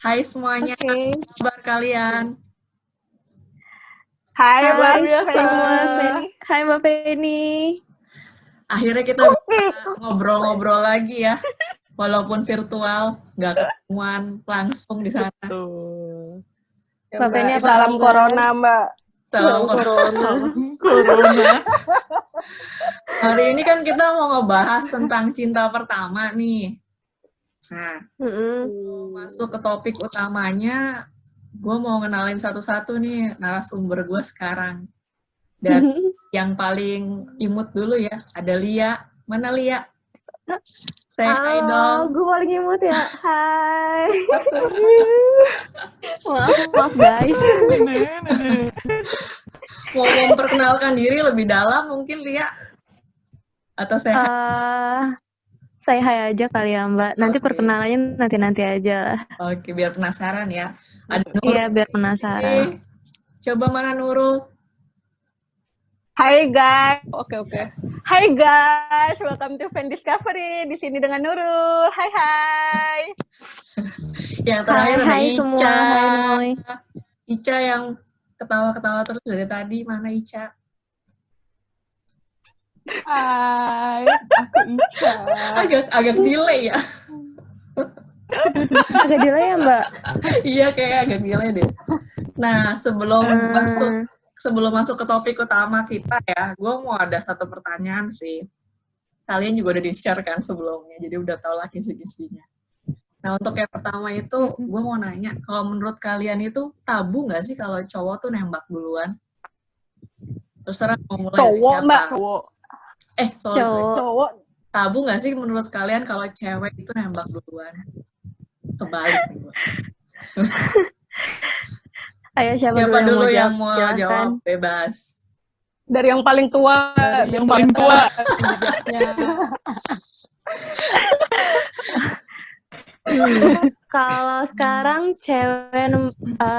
Hai semuanya, Oke. apa kabar kalian? Hai, luar Hai biasa. semua. Hai Mbak Penny. Akhirnya kita bisa ngobrol-ngobrol lagi ya, walaupun virtual, nggak ketemuan langsung di sana. Tuh. Ya, Mbak Penny Mbak. apa Salam kabar? corona, Mbak. Salam Corona. corona. Hari ini kan kita mau ngebahas tentang cinta pertama nih. Nah, masuk ke topik utamanya, gue mau kenalin satu-satu nih narasumber gue sekarang. Dan yang paling imut dulu ya, ada Lia. Mana Lia? Say hi dong. Gue paling imut ya. Hai. maaf guys. Mau memperkenalkan diri lebih dalam mungkin Lia? Atau say hi? Say hi aja kali ya Mbak. Nanti Oke. perkenalannya nanti aja. Oke, biar penasaran ya. Ada Nurul. Iya, biar penasaran. Coba mana Nurul? Hai guys. Oke. Hai guys, welcome to Fan Discovery. Di sini dengan Nurul. Hai. Yang terakhir ada Hai Ica. semua. Hai Noy. Ica yang ketawa-ketawa terus dari tadi. Mana Ica? Hai, aku Ica. Agak delay ya. Agak delay ya Mbak? Iya, kayak agak delay deh. Nah, sebelum masuk ke topik utama kita ya, gue mau ada satu pertanyaan sih. Kalian juga udah di-share kan sebelumnya, jadi udah tau lah kisi-kisinya. Nah, untuk yang pertama itu, gue mau nanya, kalau menurut kalian itu tabu nggak sih kalau cowok tuh nembak duluan? Terserah mau mulai dari Cowok, siapa. Mbak. Cowok. Sorry. Cowok. Tabu nggak sih menurut kalian kalau cewek itu nembak duluan? Kebalik nih gue. Ayo siapa dulu yang mau jawab? jawab? Bebas. Dari yang paling tua. Yang paling tua. Kalau sekarang cewek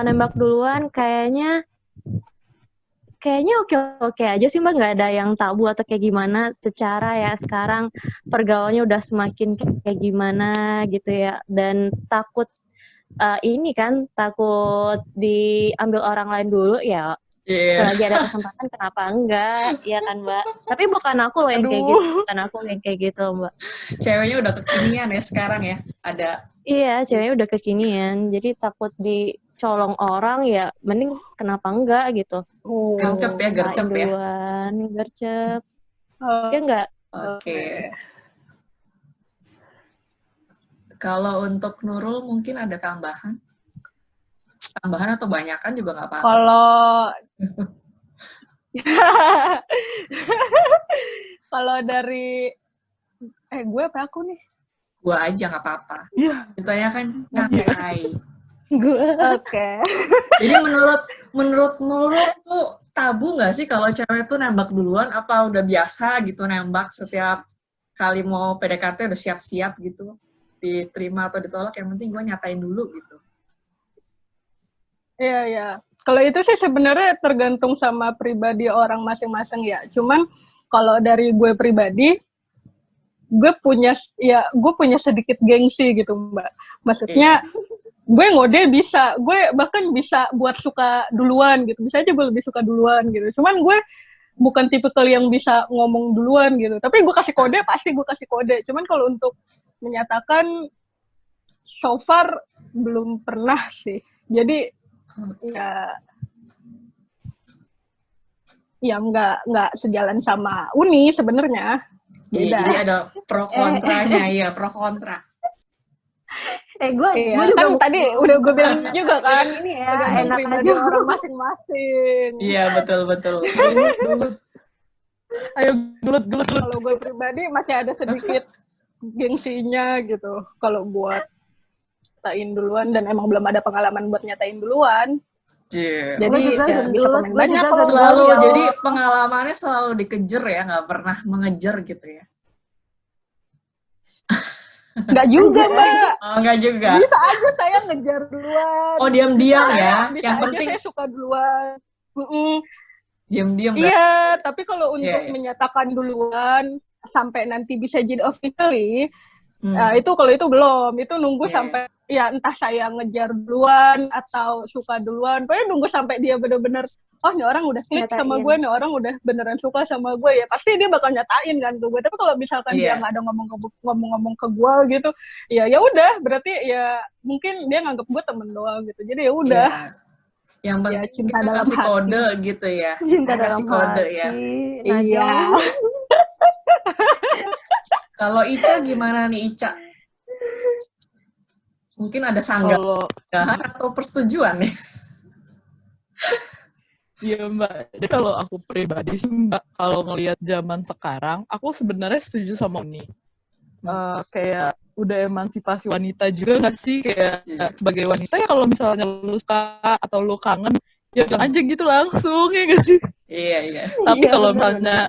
nembak duluan kayaknya oke aja sih Mbak, nggak ada yang tabu atau kayak gimana. Secara ya sekarang pergaulannya udah semakin kayak gimana gitu ya, dan takut takut diambil orang lain dulu ya. Selagi ada kesempatan kenapa enggak, ya kan Mbak? Tapi bukan aku loh yang kayak gitu, Mbak. Ceweknya udah kekinian ya sekarang ya, ada. Iya, ceweknya udah kekinian, jadi takut dicolong orang ya, mending kenapa enggak gitu. Gercep ya. Duluan, gercep. Ya enggak? Oke. Kalau untuk Nurul mungkin ada tambahan atau banyakan juga nggak apa-apa. Kalau dari gue apa aku nih? Gue aja nggak apa-apa. Iya. Ceritanya kan nyantai. Oke. Jadi menurut Nurul tuh tabu nggak sih kalau cewek tuh nembak duluan? Apa udah biasa gitu nembak setiap kali mau PDKT udah siap-siap gitu? Diterima atau ditolak, yang penting gue nyatain dulu gitu. Iya. Kalau itu sih sebenarnya tergantung sama pribadi orang masing-masing ya. Cuman kalau dari gue pribadi, gue punya sedikit gengsi gitu Mbak. Maksudnya gue ngode bisa, gue bahkan bisa buat suka duluan gitu. Bisa aja gue lebih suka duluan gitu. Cuman gue bukan tipikal yang bisa ngomong duluan gitu. Tapi gue kasih kode, pasti gue kasih kode. Cuman kalau untuk menyatakan, so far belum pernah sih. Jadi ya nggak sejalan sama Uni sebenarnya. Jadi ada pro kontranya, ya pro kontra. Gue juga kan tadi udah gue bilang juga kan, ini ya enak aja orang masing-masing. Iya betul. Ayo gelut. Kalau gue pribadi masih ada sedikit gengsinya gitu. Kalau buat nyatain duluan, dan emang belum ada pengalaman buat nyatain duluan. Jadi bisa komen banyak kalau selalu jadi pengalamannya selalu dikejar ya, nggak pernah mengejar gitu ya. Nggak juga Mbak. Nggak juga. Bisa aja saya ngejar duluan. Diam-diam ya. Bisa yang aja penting saya suka duluan. Diam-diam. Iya, tapi kalau untuk menyatakan duluan sampai nanti bisa jadi officially, itu kalau itu belum. Itu nunggu sampai ya entah saya ngejar duluan atau suka duluan, pokoknya nunggu sampai dia bener-bener oh ini orang udah klik sama gue, ini orang udah beneran suka sama gue, ya pasti dia bakal nyatain kan ke gue. Tapi kalau misalkan dia nggak ada ngomong-ngomong ke gue gitu, ya udah berarti ya mungkin dia nganggap gue temen doang gitu. Jadi ya udah. Yang penting ya, cinta kita dalam kasih hati. Kode gitu ya. Cinta dalam kode hati. Ya. Iya. Kalau Ica gimana nih Ica? Mungkin ada sanggahan atau persetujuan nih? Iya Mbak, jadi kalau aku pribadi sih Mbak, kalau ngelihat zaman sekarang, aku sebenarnya setuju sama ini. Kayak udah emansipasi wanita juga nggak sih? Kayak sebagai wanita ya kalau misalnya lu suka atau lu kangen, ya bilang aja gitu langsung, ya nggak sih? Iya. Tapi kalau misalnya,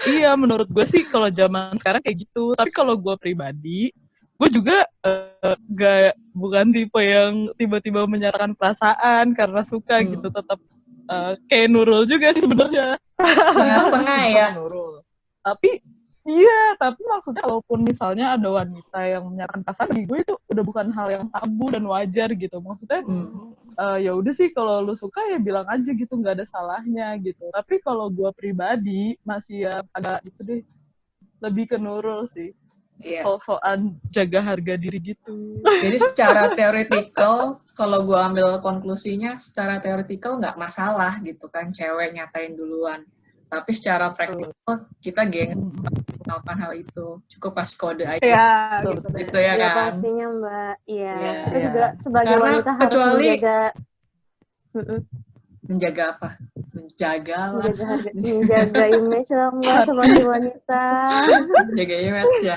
iya menurut gue sih kalau zaman sekarang kayak gitu. Tapi kalau gue pribadi, gue juga bukan tipe yang tiba-tiba menyatakan perasaan karena suka gitu, tetap kayak Nurul juga sih sebenarnya. Setengah-setengah ya. Nurul. Tapi maksudnya kalaupun misalnya ada wanita yang menyatakan perasaan, bagi gue itu udah bukan hal yang tabu dan wajar gitu. Maksudnya ya udah sih kalau lu suka ya bilang aja gitu, nggak ada salahnya gitu. Tapi kalau gue pribadi masih ya agak itu deh, lebih ke Nurul sih. So-soan jaga harga diri gitu. Jadi secara teoretikal, kalau gue ambil konklusinya, secara teoretikal nggak masalah gitu kan, cewek nyatain duluan. Tapi secara praktikal, kita melakukan hal itu. Cukup kasih kode aja. Iya, gitu ya kan? Pastinya Mbak. Iya. Kita juga sebagai wanita harus menjaga apa? Menjaga image lah Mbak sebagai wanita. Menjaga image ya.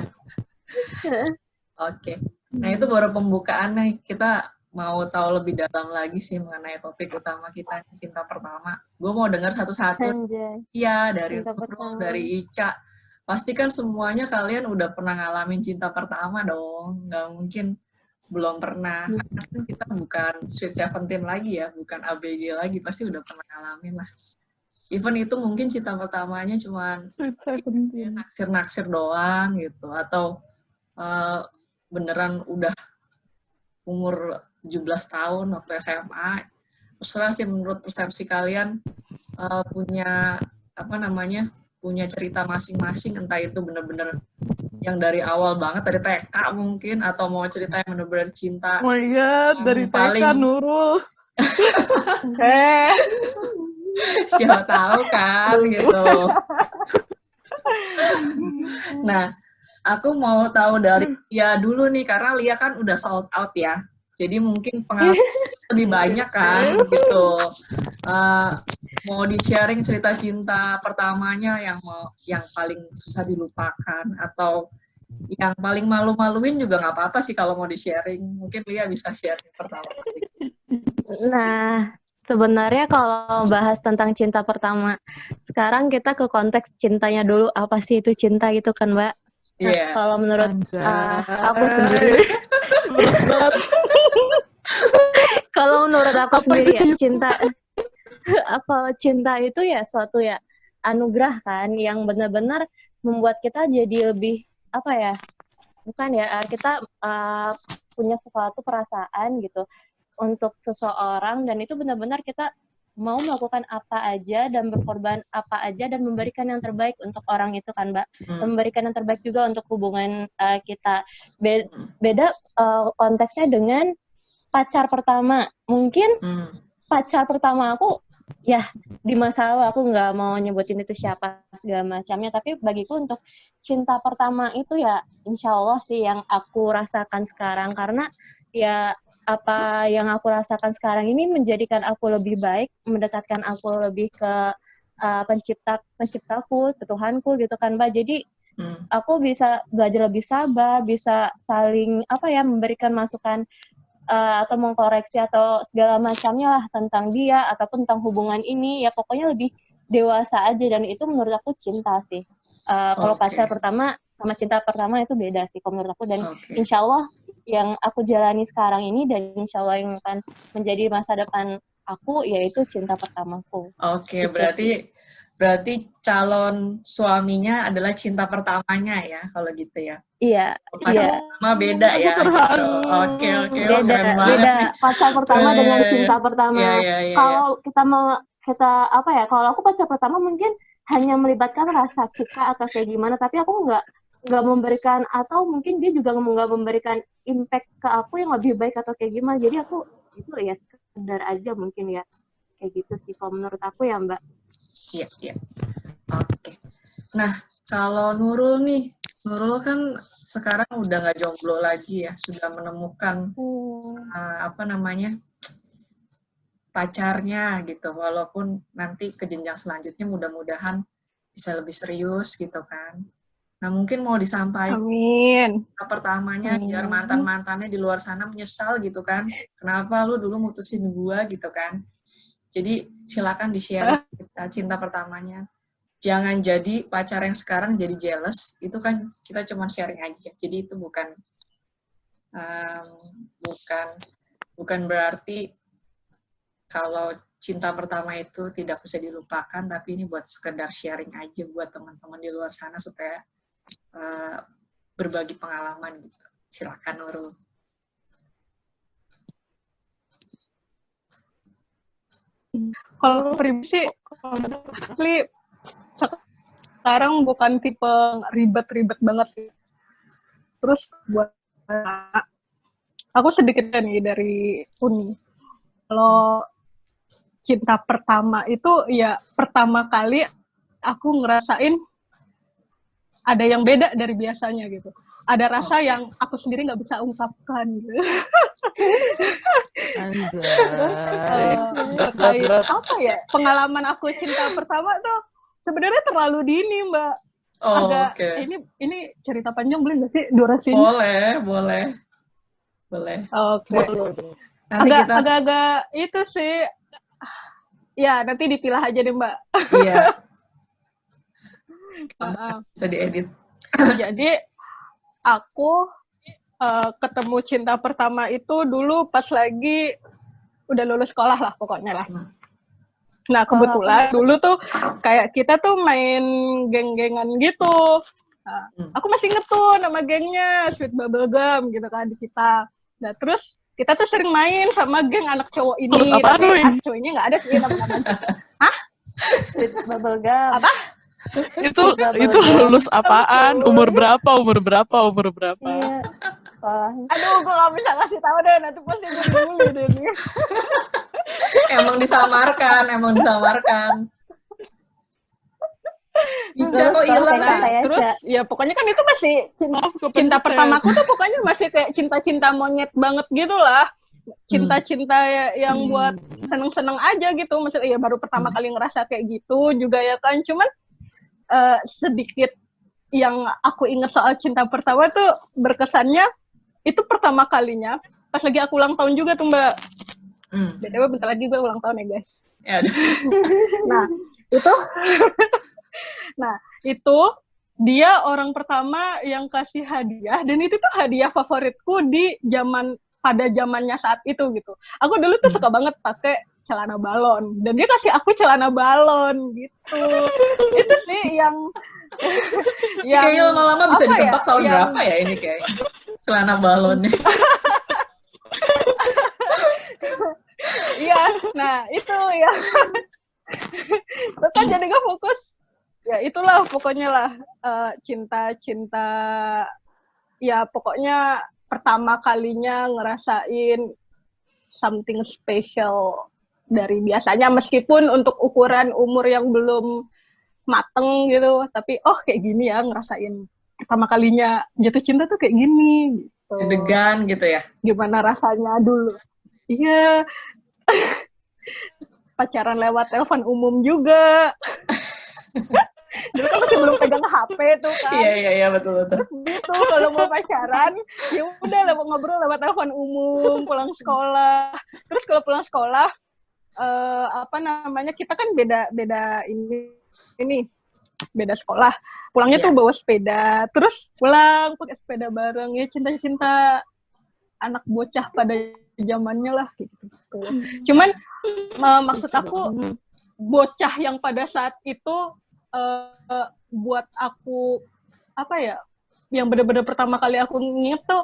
Oke. Nah itu baru pembukaan nih. Kita mau tahu lebih dalam lagi sih mengenai topik utama kita, cinta pertama. Gue mau dengar satu-satu. Iya, dari Nurul, dari Ica. Pasti kan semuanya kalian udah pernah ngalamin cinta pertama dong. Nggak mungkin belum pernah. Karena kan kita bukan Sweet 17 lagi ya, bukan ABG lagi. Pasti udah pernah ngalamin lah. Even itu mungkin cinta pertamanya cuman naksir-naksir doang gitu. Atau beneran udah umur 17 tahun waktu SMA. Terserah sih menurut persepsi kalian punya punya cerita masing-masing, entah itu bener-bener yang dari awal banget, dari TK mungkin, atau mau cerita yang bener-bener cinta. Oh iya, dari TK Nurul. Siapa tahu kan gitu. Nah, aku mau tahu dari Lia dulu nih, karena Lia kan udah sold out ya. Jadi mungkin pengalaman lebih banyak kan gitu. Mau di-sharing cerita cinta pertamanya yang paling susah dilupakan, atau yang paling malu-maluin juga nggak apa-apa sih kalau mau di-sharing. Mungkin Lia bisa sharing pertama. Nah, sebenarnya kalau bahas tentang cinta pertama, sekarang kita ke konteks cintanya dulu. Apa sih itu cinta gitu kan, Mbak? Nah, kalau menurut aku sendiri, kalau menurut aku sendiri ya, cinta itu ya suatu ya anugerah kan, yang benar-benar membuat kita jadi lebih kita punya sesuatu perasaan gitu untuk seseorang, dan itu benar-benar kita mau melakukan apa aja dan berkorban apa aja dan memberikan yang terbaik untuk orang itu kan Mbak, memberikan yang terbaik juga untuk hubungan kita. Beda konteksnya dengan pacar pertama. Mungkin pacar pertama aku ya di masa lalu, aku nggak mau nyebutin itu siapa segala macamnya, tapi bagiku untuk cinta pertama itu ya insya Allah sih yang aku rasakan sekarang, karena ya apa yang aku rasakan sekarang ini menjadikan aku lebih baik, mendekatkan aku lebih ke penciptaku, ke Tuhanku gitu kan Mbak. Jadi aku bisa belajar lebih sabar, bisa saling memberikan masukan atau mengkoreksi atau segala macamnya lah tentang dia ataupun tentang hubungan ini, ya pokoknya lebih dewasa aja, dan itu menurut aku cinta sih. Kalau pacar pertama sama cinta pertama itu beda sih kalau menurut aku, dan insya Allah yang aku jalani sekarang ini dan insya Allah yang akan menjadi masa depan aku yaitu cinta pertamaku. Oke, berarti berarti calon suaminya adalah cinta pertamanya ya, kalau gitu ya. Iya, Pacar pertama beda ya. Gitu. Oke, beda, keren banget beda nih. pacar pertama dengan cinta pertama. Iya. Kalau kita apa ya? Kalau aku pacar pertama mungkin hanya melibatkan rasa suka atau kayak gimana, tapi aku nggak memberikan, atau mungkin dia juga nggak memberikan impact ke aku yang lebih baik atau kayak gimana. Jadi aku itu ya sekedar aja mungkin ya kayak gitu sih kalau menurut aku ya Mbak. Iya. Oke. Nah, kalau Nurul nih, Nurul kan sekarang udah nggak jomblo lagi ya, sudah menemukan pacarnya gitu, walaupun nanti ke jenjang selanjutnya mudah-mudahan bisa lebih serius gitu kan. Nah, mungkin mau disampaikan pertamanya biar mantan-mantannya di luar sana menyesal gitu kan, kenapa lu dulu mutusin gua gitu kan. Jadi silakan di-share cinta pertamanya. Jangan jadi pacar yang sekarang jadi jealous, itu kan kita cuma sharing aja. Jadi itu bukan berarti kalau cinta pertama itu tidak bisa dilupakan, tapi ini buat sekedar sharing aja buat teman-teman di luar sana supaya berbagi pengalaman gitu. Silakan Nurul. Kalau pribadi sih, sekarang bukan tipe ribet-ribet banget sih. Terus buat aku sedikit nih dari Uni. Kalau cinta pertama itu ya pertama kali aku ngerasain ada yang beda dari biasanya gitu. Ada rasa yang aku sendiri nggak bisa ungkapkan gitu. Terkait apa ya, pengalaman aku cinta pertama tuh sebenarnya terlalu dini Mbak. Ini cerita panjang boleh nggak sih durasinya? Boleh. Oke. Agak-agak itu sih. Ya nanti dipilah aja deh Mbak. Iya. Bisa diedit. Jadi aku ketemu cinta pertama itu dulu pas lagi udah lulus sekolah lah pokoknya lah. Nah kebetulan dulu tuh kayak kita tuh main geng-gengan gitu. Nah, aku masih inget tuh nama gengnya Sweet Bubblegum gitu kan di kita. Nah terus kita tuh sering main sama geng anak cowok ini. Tapi cowoknya nggak ada sih nama-namanya. Hah? Sweet Bubblegum. Apa? Itu lulus apaan? Umur berapa? Iya. Aduh, gue gak bisa kasih tahu deh, nanti pasti gue dibully deh nih. Emang disamarkan. Ica kok hilang sih? Terus ya pokoknya kan itu masih cinta pertamaku tuh pokoknya masih kayak cinta-cinta monyet banget gitu lah. Cinta-cinta yang buat seneng-seneng aja gitu. Maksudnya ya baru pertama kali ngerasa kayak gitu juga ya kan. Cuman sedikit yang aku ingat soal cinta pertama tuh berkesannya itu pertama kalinya pas lagi aku ulang tahun juga tuh Mbak. BTW bentar lagi gue ulang tahun ya guys. Nah itu dia orang pertama yang kasih hadiah dan itu tuh hadiah favoritku pada zamannya saat itu gitu. Aku dulu tuh suka banget pakai celana balon dan dia kasih aku celana balon gitu. Itu sih yang kayaknya lama-lama bisa ditebak tahun berapa ya ini kayak celana balonnya. Iya, nah itu ya. Kan jadi gak fokus. Ya itulah pokoknya lah cinta ya pokoknya pertama kalinya ngerasain something special dari biasanya meskipun untuk ukuran umur yang belum mateng gitu, tapi kayak gini ya ngerasain pertama kalinya jatuh cinta tuh kayak gini gitu. Degan gitu ya. Gimana rasanya dulu? Iya. Pacaran lewat telepon umum juga. Dulu kan masih belum pegang HP tuh kan. Iya betul. Gitu kalau mau pacaran, ya udah ngobrol lewat telepon umum, pulang sekolah. Terus kalau pulang sekolah kita kan beda ini beda sekolah. Pulangnya tuh bawa sepeda. Terus pulang pakai sepeda bareng ya cinta-cinta anak bocah pada zamannya lah gitu. Cuman maksud aku bocah yang pada saat itu buat aku apa ya, yang benar-benar pertama kali aku nginget tuh,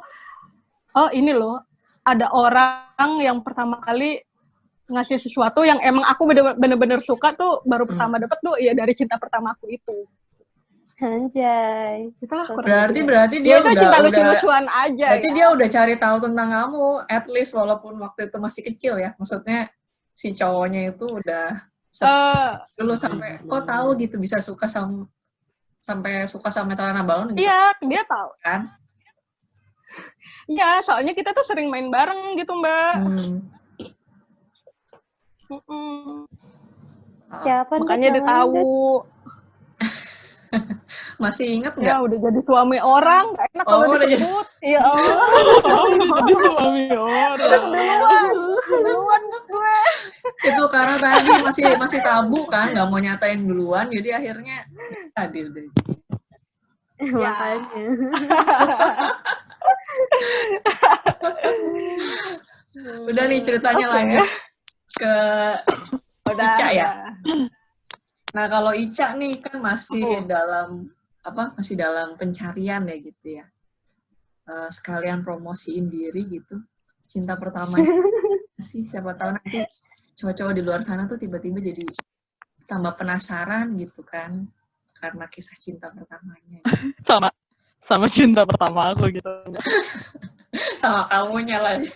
oh ini loh, ada orang yang pertama kali ngasih sesuatu yang emang aku bener-bener suka tuh, baru pertama dapat tuh ya dari cinta pertama aku itu. Anjay. Itulah Berarti dia itu cinta lucu-lucuan aja. Berarti dia udah cari tahu tentang kamu, at least walaupun waktu itu masih kecil ya. Maksudnya si cowoknya itu udah dulu sampai kok tahu gitu bisa suka sampai suka sama celana balon gitu. Iya, dia tahu kan. Iya, soalnya kita tuh sering main bareng gitu, Mbak. Siapa makanya dia tahu. Masih ingat nggak? Ya udah jadi suami orang, gak enak kalau disebut. Iya. Jadi suami orang. Duluan gue. Itu karena tadi masih tabu kan, nggak mau nyatain duluan, jadi akhirnya hadir deh. Makanya. Udah nih ceritanya lanjut ke Ica ya. Nah kalau Ica nih kan masih dalam pencarian ya gitu ya. Sekalian promosiin diri gitu. Cinta pertama sih, siapa tahu nanti cowok-cowok di luar sana tuh tiba-tiba jadi tambah penasaran gitu kan, karena kisah cinta pertamanya. Sama cinta pertama aku gitu. Sama kamunya lagi.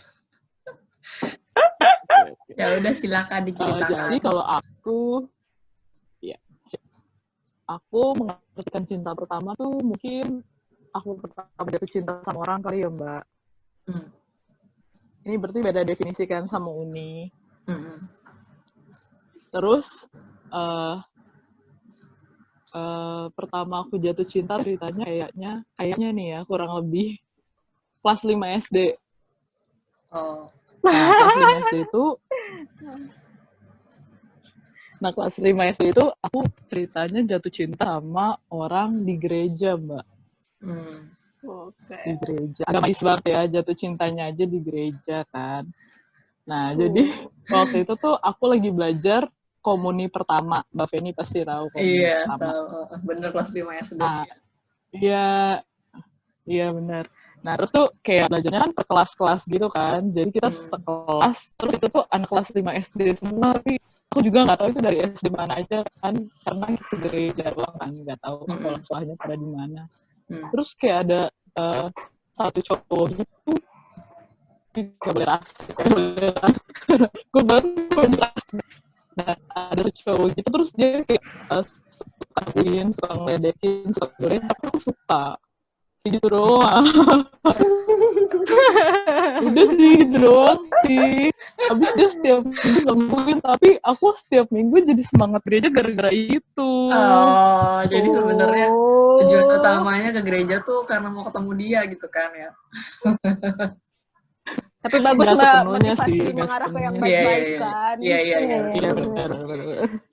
Ya udah silakan diceritakan. Jadi kalau aku mengartikan cinta pertama tuh mungkin aku pertama jatuh cinta sama orang kali ya, Mbak. Ini berarti beda definisi kan sama Uni. Terus pertama aku jatuh cinta ceritanya kayaknya nih ya kurang lebih kelas 5 SD. Nah, kelas 5 SD itu kelas 5 SD itu aku ceritanya jatuh cinta sama orang di gereja, Mbak. Di gereja. Agamis banget ya, jatuh cintanya aja di gereja kan. Nah, jadi waktu itu tuh aku lagi belajar komuni pertama. Mbak Feni pasti tahu komuni pertama. Iya, tahu. Bener kelas 5 SD. Iya, bener. Nah, terus tuh kayak belajarnya kan per kelas-kelas gitu kan. Jadi kita sekelas, terus itu tuh anak kelas 5 SD semua, tapi aku juga nggak tahu itu dari SD mana aja kan, karena segereja doang kan, nggak tahu sekolah-sekolahnya pada di mana. Terus kayak ada satu cowok gitu, gak boleh ras. Gue baru ras. Nah, ada satu cowok gitu, terus dia kayak suka ngeledekin, suka godain, tapi aku suka. Gitu doang. Udah sih, gitu doang sih. Habis dia setiap minggu gangguin, tapi aku setiap minggu jadi semangat gereja gara-gara itu. Jadi sebenarnya tujuan utamanya ke gereja tuh karena mau ketemu dia gitu kan ya. Tapi bagus Mbak, sepenuhnya sih, mengarah ke yang baik-baik kan. Iya benar.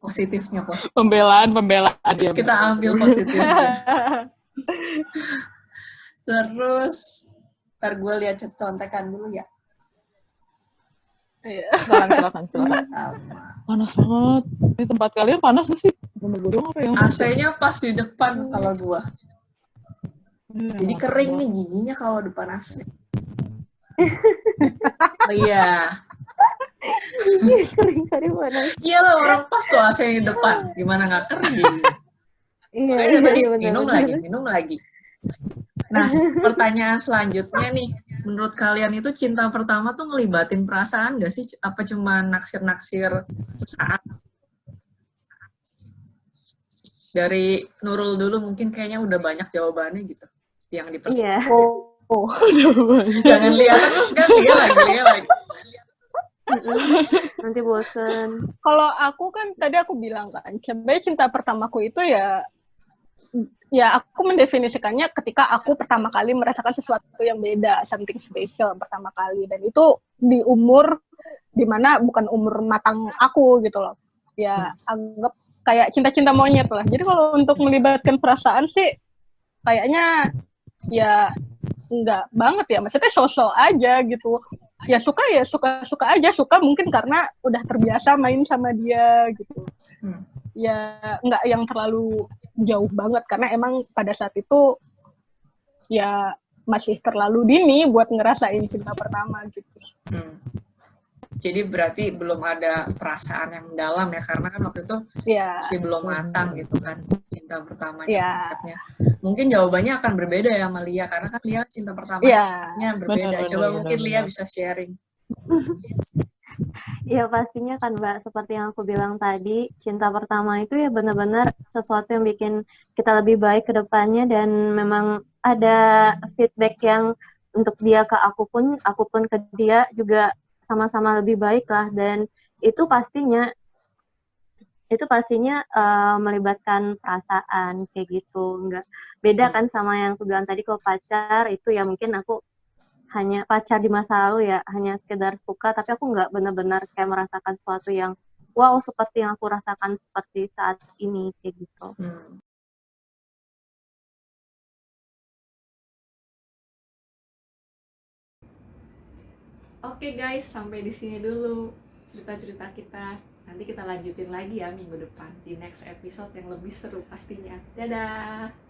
Positifnya. Pembelaan dia. Kita ambil positifnya. Terus, ntar gue lihat contekan dulu ya. Silakan. Panas banget. Di tempat kalian panas gak sih? AC-nya pas di depan kalau gue. Jadi kering nih giginya kalau depan AC. Iya. Kering dari mana? Iya lah, orang pas tuh AC-nya di depan. Gimana nggak kering giginya? Iya, tadi minum lagi. Nah, pertanyaan selanjutnya nih, menurut kalian itu cinta pertama tuh ngelibatin perasaan nggak sih? Apa cuma naksir-naksir sesaat? Dari Nurul dulu mungkin kayaknya udah banyak jawabannya gitu, yang dipersiapkan. Jangan lihat terus kan, dia lagi. Nanti bosen. Kalau aku kan tadi aku bilang kan, sebenarnya cinta pertamaku itu ya aku mendefinisikannya ketika aku pertama kali merasakan sesuatu yang beda, something special pertama kali, dan itu di umur dimana bukan umur matang aku gitu loh. Ya anggap kayak cinta-cinta monyet lah. Jadi kalau untuk melibatkan perasaan sih kayaknya ya enggak banget ya, maksudnya sosok aja gitu. ya suka aja, suka mungkin karena udah terbiasa main sama dia gitu. Ya nggak yang terlalu jauh banget karena emang pada saat itu ya masih terlalu dini buat ngerasain cinta pertama gitu. Jadi berarti belum ada perasaan yang dalam ya, karena kan waktu itu masih belum matang gitu kan cinta pertamanya konsepnya. Mungkin jawabannya akan berbeda ya sama Lia, karena kan Lia cinta pertamanya berbeda. Coba mungkin Lia bisa sharing. Ya pastinya kan Mbak, seperti yang aku bilang tadi, cinta pertama itu ya benar-benar sesuatu yang bikin kita lebih baik ke depannya, dan memang ada feedback yang untuk dia ke aku pun ke dia juga sama-sama lebih baik lah, dan itu pastinya melibatkan perasaan kayak gitu. Nggak beda kan sama yang aku bilang tadi, kalau pacar itu ya mungkin aku hanya pacar di masa lalu ya, hanya sekedar suka, tapi aku nggak benar-benar kayak merasakan sesuatu yang wow seperti yang aku rasakan seperti saat ini kayak gitu. Oke guys, sampai di sini dulu cerita-cerita kita. Nanti kita lanjutin lagi ya minggu depan di next episode yang lebih seru pastinya. Dadah!